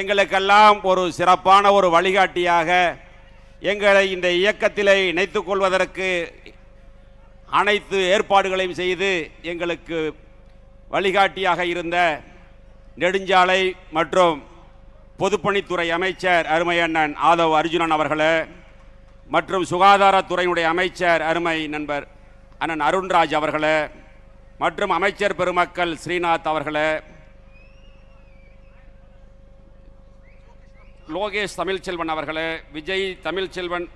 எங்களுக்கெல்லாம் ஒரு சிறப்பான ஒரு வழிகாட்டியாக எங்களை இந்த இயக்கத்திலே இணைத்துக் கொள்வதற்கு அனைத்து ஏற்பாடுகளையும் செய்து எங்களுக்கு வழிகாட்டியாக இருந்த நெடுஞ்சாலை மற்றும் பொதுப்பணித்துறை அமைச்சர் அருமை அண்ணன் ஆதவ் அர்ஜுனன் அவர்களே, மற்றும் சுகாதாரத்துறையினுடைய அமைச்சர் அருமை நண்பர் அண்ணன் அருண்ராஜ் அவர்களே, மற்றும் அமைச்சர் பெருமக்கள் ஸ்ரீநாத் அவர்களே, லோகேஷ் தமிழ்ச்செல்வன் அவர்களே, விஜய் தமிழ்ச்செல்வன்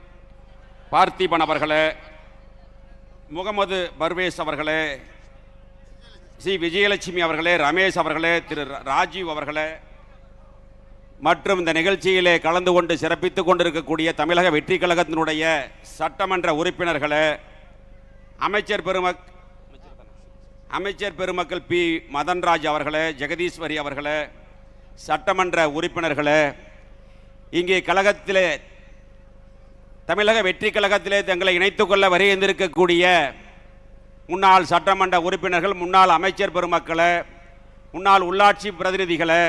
பார்த்திபன் அவர்களே, முகமது பர்வேஸ் அவர்களே, சி விஜயலட்சுமி அவர்களே, ரமேஷ் அவர்களே, திரு ராஜீவ் அவர்களே, மற்றும் இந்த நிகழ்ச்சியிலே கலந்து கொண்டு சிறப்பித்துக் கொண்டிருக்கக்கூடிய தமிழக வெற்றி கழகத்தினுடைய சட்டமன்ற உறுப்பினர்களே, அமைச்சர் பெருமக்கள் பி மதன்ராஜ் அவர்களே, ஜெகதீஸ்வரி அவர்களே, சட்டமன்ற உறுப்பினர்களே, இங்கே கழகத்திலே தமிழக வெற்றி கழகத்திலே தங்களை இணைத்துக் கொள்ள வருகின்றிருக்கக்கூடிய முன்னாள் சட்டமன்ற உறுப்பினர்கள், முன்னாள் அமைச்சர் பெருமக்களே, முன்னாள் உள்ளாட்சி பிரதிநிதிகளே,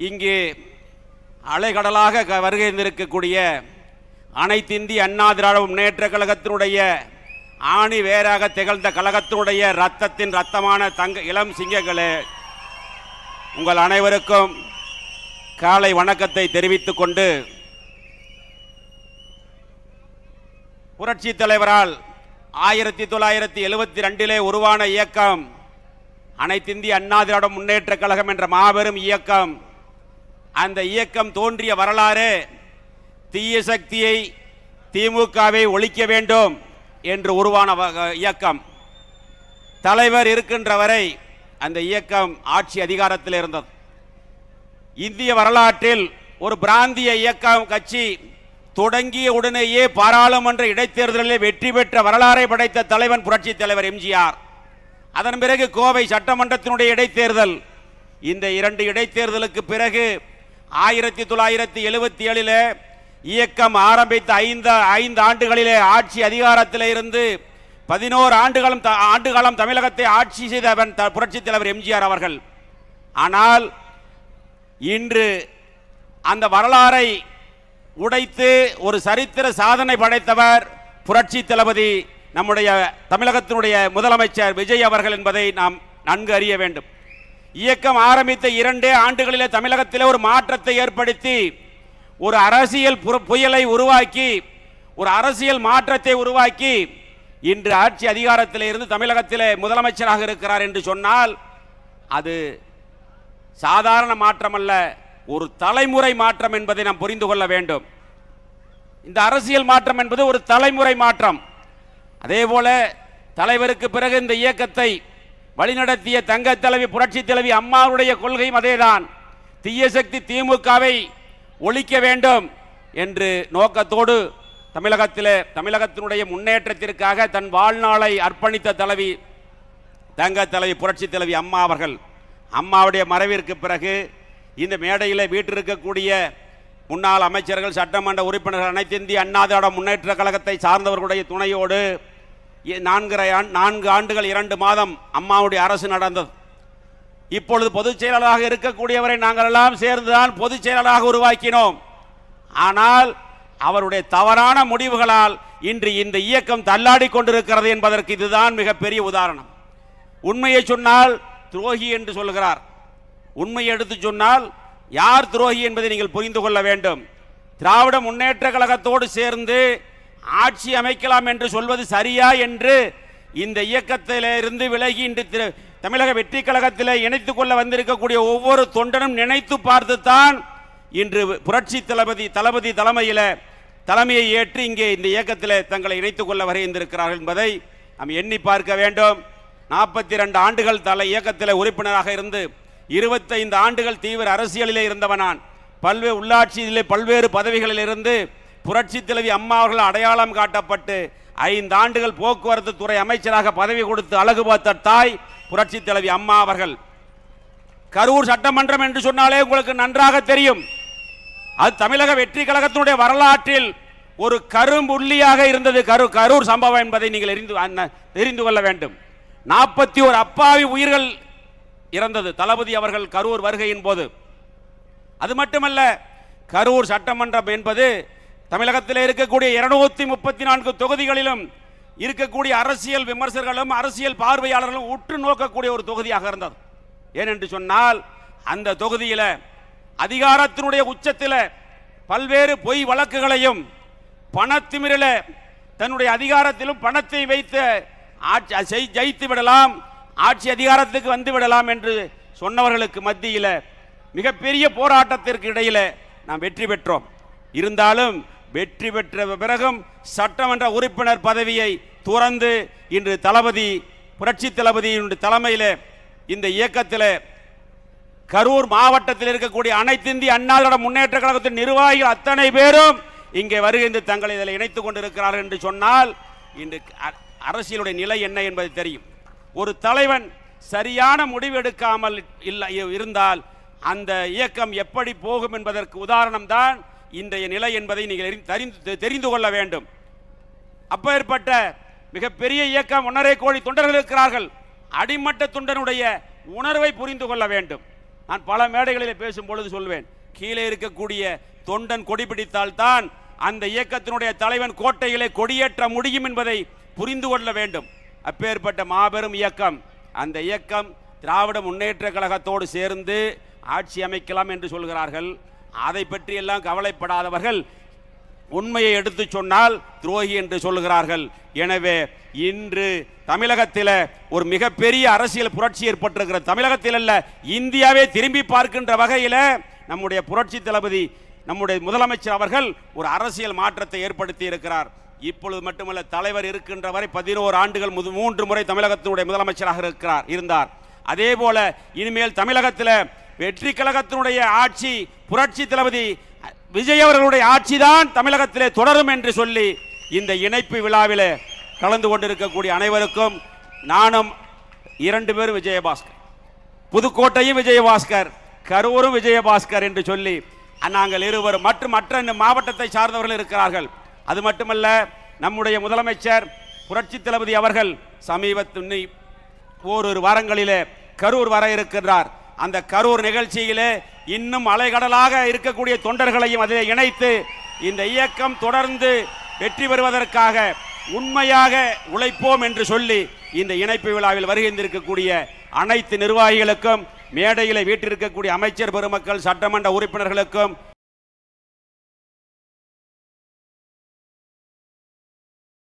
இங்கே அலைகடலாக வருகின்றிருக்கக்கூடிய அனைத்து இந்திய அண்ணா திராவிட முன்னேற்ற கழகத்தினுடைய ஆணி வேறாக திகழ்ந்த கழகத்தினுடைய ரத்தத்தின் ரத்தமான இளம் சிங்கங்களே, உங்கள் அனைவருக்கும் காலை வணக்கத்தை தெரிவித்துக் கொண்டு, புரட்சி தலைவரால் 1972 உருவான இயக்கம் அனைத்து இந்திய அண்ணா திராவிட முன்னேற்ற கழகம் என்ற மாபெரும் இயக்கம். அந்த இயக்கம் தோன்றிய வரலாறு தீய சக்தியை, திமுகவை ஒழிக்க வேண்டும் என்று உருவான இயக்கம். தலைவர் இருக்கின்ற வரை அந்த இயக்கம் ஆட்சி அதிகாரத்தில் இருந்தது. இந்திய வரலாற்றில் ஒரு பிராந்திய இயக்கம் கட்சி தொடங்கிய உடனேயே பாராளுமன்ற இடைத்தேர்தலில் வெற்றி பெற்ற வரலாறை படைத்த தலைவன் புரட்சி தலைவர் எம்ஜிஆர். அதன் பிறகு கோவை சட்டமன்றத்தினுடைய இடைத்தேர்தல். இந்த 2 இடைத்தேர்தலுக்கு பிறகு 1977 இயக்கம் ஆரம்பித்த 5 ஆண்டுகளிலே ஆட்சி அதிகாரத்தில் இருந்து 11 ஆண்டுகாலம் தமிழகத்தை ஆட்சி செய்தவன் புரட்சி தலைவர் எம்ஜிஆர் அவர்கள். ஆனால் இன்று அந்த வரலாறை உடைத்து ஒரு சரித்திர சாதனை படைத்தவர் புரட்சி தளபதி நம்முடைய தமிழகத்தினுடைய முதலமைச்சர் விஜய் அவர்கள் என்பதை நாம் நன்கு அறிய வேண்டும். இயக்கம் ஆரம்பித்த 2 ஆண்டுகளிலே தமிழகத்திலே ஒரு மாற்றத்தை ஏற்படுத்தி, ஒரு அரசியல் புயலை உருவாக்கி, ஒரு அரசியல் மாற்றத்தை உருவாக்கி இன்று ஆட்சி அதிகாரத்தில் இருந்து தமிழகத்திலே முதலமைச்சராக இருக்கிறார் என்று சொன்னால் அது சாதாரண மாற்றம் அல்ல, ஒரு தலைமுறை மாற்றம் என்பதை நாம் புரிந்து கொள்ள வேண்டும். இந்த அரசியல் மாற்றம் என்பது ஒரு தலைமுறை மாற்றம். அதேபோல தலைவருக்கு பிறகு இந்த இயக்கத்தை வழிநடத்திய தங்க தலைவி புரட்சி தலைவி அம்மாவுடைய கொள்கையும் அதேதான். தீய சக்தி திமுகவை ஒழிக்க வேண்டும் என்று நோக்கத்தோடு தமிழகத்தினுடைய முன்னேற்றத்திற்காக தன் வாழ்நாளை அர்ப்பணித்த தலைவி தங்க தலைவி புரட்சி தலைவி அம்மா அவர்கள். அம்மாவுடைய மறைவிற்கு பிறகு இந்த மேடையில் வீட்டிருக்கக்கூடிய முன்னாள் அமைச்சர்கள், சட்டமன்ற உறுப்பினர்கள், அனைத்து இந்திய அண்ணா திராவிட முன்னேற்ற கழகத்தை சார்ந்தவர்களுடைய துணையோடு 4 ஆண்டுகள் 2 மாதம் அம்மாவுடைய அரசு நடந்தது. இப்பொழுது பொதுச் செயலாளராக இருக்கக்கூடியவரை நாங்கள் எல்லாம் சேர்ந்துதான் பொதுச் செயலாளராக உருவாக்கினோம். ஆனால் அவருடைய தவறான முடிவுகளால் இன்று இந்த இயக்கம் தள்ளாடி கொண்டிருக்கிறது என்பதற்கு இதுதான் மிகப்பெரிய உதாரணம். உண்மையை சொன்னால் துரோகி என்று சொல்கிறார். உண்மையை எடுத்து சொன்னால் யார் துரோகி என்பதை நீங்கள் புரிந்து கொள்ள வேண்டும். திராவிட முன்னேற்ற கழகத்தோடு சேர்ந்து ஆட்சி அமைக்கலாம் என்று சொல்வது சரியா என்று இந்த இயக்கத்திலிருந்து விலகி இன்று தமிழக வெற்றி கழகத்தில் இணைத்துக் கொள்ள வந்திருக்கக்கூடிய ஒவ்வொரு தொண்டனும் நினைத்து பார்த்துத்தான் இன்று புரட்சி தளபதி தலைமையை ஏற்று இங்கே இந்த இயக்கத்தில் தங்களை இணைத்துக் கொள்ள வருகின்றிருக்கிறார்கள் என்பதை நாம் எண்ணி பார்க்க வேண்டும். 42 ஆண்டுகள் இயக்கத்தில் உறுப்பினராக இருந்து 25 ஆண்டுகள் தீவிர அரசியலிலே இருந்தவனான். பல்வேறு உள்ளாட்சியிலே பல்வேறு பதவிகளில் இருந்து புரட்சி தலைவி அம்மா அவர்கள் அடையாளம் காட்டப்பட்டு 5 ஆண்டுகள் போக்குவரத்து துறை அமைச்சராக பதவி கொடுத்து அழகு பார்த்த தாய் புரட்சி தலைவி அம்மா அவர்கள். கரூர் சட்டமன்றம் என்று சொன்னாலே உங்களுக்கு நன்றாக தெரியும். அது தமிழக வெற்றி கழகத்தினுடைய வரலாற்றில் ஒரு கரும்புள்ளியாக இருந்தது கரூர் சம்பவம் என்பதை நீங்கள் தெரிந்து கொள்ள வேண்டும். 41 அப்பாவி உயிர்கள் இறந்தது தளபதி அவர்கள் கரூர் வருகையின் போது. அது மட்டுமல்ல, கரூர் சட்டமன்றம் என்பது தமிழகத்தில் இருக்கக்கூடிய 234 தொகுதிகளிலும் இருக்கக்கூடிய அரசியல் விமர்சகர்களும் அரசியல் பார்வையாளர்களும் உற்று நோக்கக்கூடிய ஒரு தொகுதியாக இருந்தது. ஏனென்று சொன்னால், அந்த தொகுதியில் அதிகாரத்தினுடைய உச்சத்தில் பல்வேறு பொய் வழக்குகளையும் பணத்திமிரில தன்னுடைய அதிகாரத்திலும் பணத்தை வைத்து ஜெயித்து விடலாம், ஆட்சி அதிகாரத்துக்கு வந்து விடலாம் என்று சொன்னவர்களுக்கு மத்தியில் மிகப்பெரிய போராட்டத்திற்கு இடையில் நாம் வெற்றி பெற்றோம். இருந்தாலும் வெற்றி பெற்ற பிறகும் சட்டமன்ற உறுப்பினர் பதவியை துறந்து இன்று தளபதி புரட்சி தளபதியினுடைய தலைமையில் இந்த இயக்கத்தில் கரூர் மாவட்டத்தில் இருக்கக்கூடிய அனைத்து இந்திய அண்ணா திராவிட முன்னேற்ற கழகத்தின் நிர்வாகிகள் அத்தனை பேரும் இங்கே வருகின்ற தங்களை இதில் இணைத்துக் கொண்டிருக்கிறார்கள் என்று சொன்னால் இன்று அரசியலுடைய நிலை என்ன என்பது தெரியும். ஒரு தலைவன் சரியான முடிவு எடுக்காமல் இருந்தால் அந்த இயக்கம் எப்படி போகும் என்பதற்கு உதாரணம் தான் இன்றைய நிலை என்பதை நீங்கள் தெரிந்து கொள்ள வேண்டும். அப்பேற்பட்ட மிகப்பெரிய இயக்கம் 1.5 கோடி தொண்டர்கள் இருக்கிறார்கள். அடிமட்ட தொண்டனுடைய உணர்வை புரிந்து கொள்ள வேண்டும். நான் பல மேடைகளில் பேசும் பொழுது சொல்வேன், கீழே இருக்கக்கூடிய தொண்டன் கொடி பிடித்தால் தான் அந்த இயக்கத்தினுடைய தலைவன் கோட்டையிலே கொடியேற்ற முடியும் என்பதை புரிந்து கொள்ள வேண்டும். அப்பேற்பட்ட மாபெரும் இயக்கம், அந்த இயக்கம் திராவிட முன்னேற்ற கழகத்தோடு சேர்ந்து ஆட்சி அமைக்கலாம் என்று சொல்கிறார்கள். அதை பற்றி எல்லாம் கவலைப்படாதவர்கள் உண்மையை எடுத்து சொன்னால் துரோகி என்று சொல்கிறார்கள். எனவே இன்று தமிழகத்தில் ஒரு மிகப்பெரிய அரசியல் புரட்சி ஏற்பட்டிருக்கிற, தமிழகத்தில் அல்ல இந்தியாவே திரும்பி பார்க்கின்ற வகையில் நம்முடைய புரட்சி தளபதி நம்முடைய முதலமைச்சர் அவர்கள் ஒரு அரசியல் மாற்றத்தை ஏற்படுத்தி இருக்கிறார். இப்பொழுது மட்டுமல்ல, தலைவர் இருக்கின்ற வரை 11 ஆண்டுகள் 3 முறை தமிழகத்தினுடைய முதலமைச்சராக இருந்தார். அதே போல இனிமேல் தமிழகத்தில் வெற்றி கழகத்தினுடைய ஆட்சி, புரட்சி தளபதி விஜய் அவர்களுடைய ஆட்சி தான் தமிழகத்திலே தொடரும் என்று சொல்லி இந்த இணைப்பு விழாவில் கலந்து கொண்டிருக்கக்கூடிய அனைவருக்கும் நானும் 2 பேரும் விஜயபாஸ்கர், புதுக்கோட்டையும் விஜயபாஸ்கர், கரூரும் விஜயபாஸ்கர் என்று சொல்லி நாங்கள் இருவரும் மற்ற மாவட்டத்தை சார்ந்தவர்கள் இருக்கிறார்கள். அது மட்டுமல்ல, நம்முடைய முதலமைச்சர் புரட்சி தளபதி அவர்கள் சமீபத்தில் ஓரிரு வாரங்களிலே கரூர் வர இருக்கின்றார். அந்த கரூர் நிகழ்ச்சியிலே இன்னும் அலைகடலாக இருக்கக்கூடிய தொண்டர்களையும் அதில் இணைத்து இந்த இயக்கம் தொடர்ந்து வெற்றி பெறுவதற்காக உண்மையாக உழைப்போம் என்று சொல்லி இந்த இணைப்பு விழாவில் வருகின்றிருக்கக்கூடிய அனைத்து நிர்வாகிகளுக்கும், மேடையில் வீட்டிருக்கக்கூடிய அமைச்சர் பெருமக்கள், சட்டமன்ற உறுப்பினர்களுக்கும்